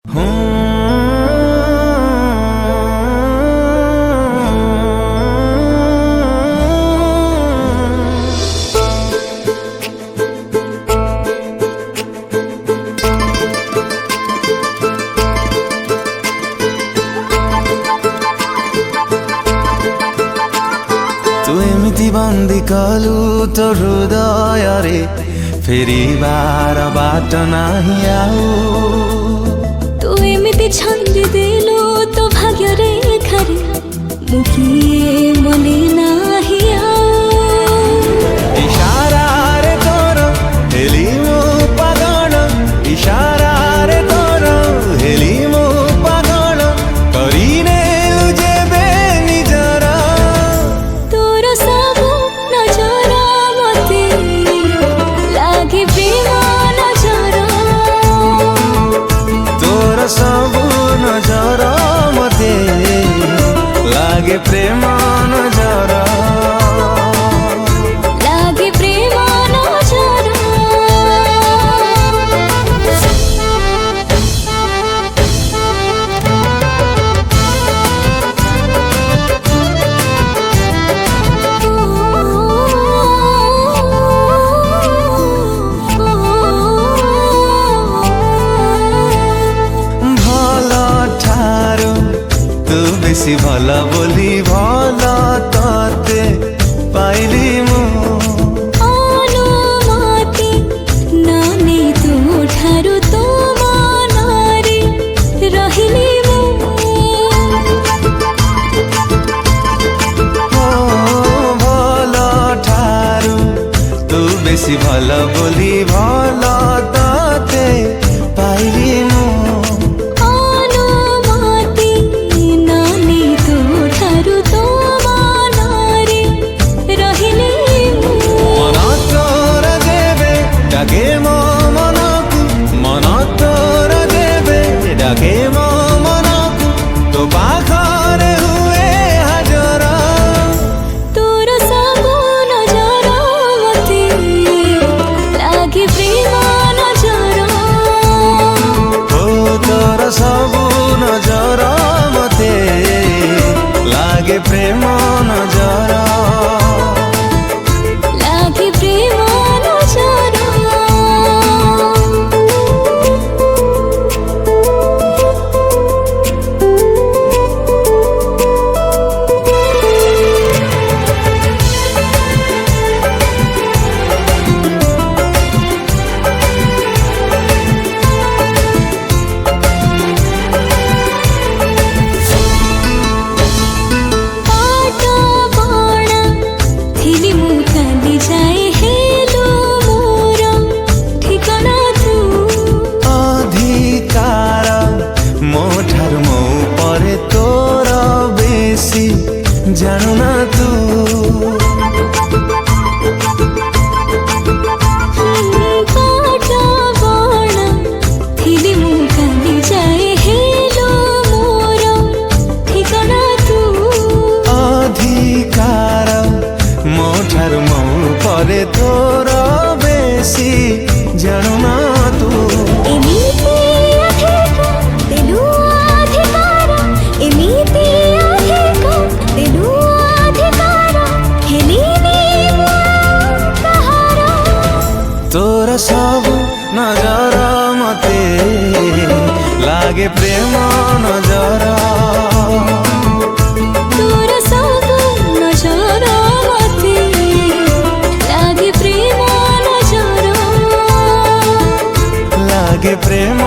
तू एमिति बंदी कलु तो हृदय रे फेरिबार बाट नाही आउ तू एमिति छंदी देलु तो भाग्य रेखा रे मुखिए मने नाही इशारा रे तोर हेली मो पागल इशारा रे तोर हेली मो पागल करिने जेबे निजर तोर सबु नजर मते लागे प्रेम नजर तोर सबु नजर मते लागे प्रेम नजर लागे प्रेम नजर बेसी भला बोली भला ताते पाइली मु अनुमति नानी तू ठारू तो मनारे रहिली मु भला ठारू तू बेसी भला बोली भला ताते पाइली मु डाके मो मनकु मन तोर देबे डाके मो मनकु तो पाखरे हुए हाजर तोर सबु नजर मते लागे प्रेम नजर ओ तोर सबु नजर मते लागे प्रेम नजर लागे प्रेम नजर जानू ना तू अधिकार मो ठारू मो परे तोर बेसी जानू ना तू तोर सबु नजर मते लागे प्रेम नजर तोर सबु नजर मते लागे प्रेम नजर लागे प्रेम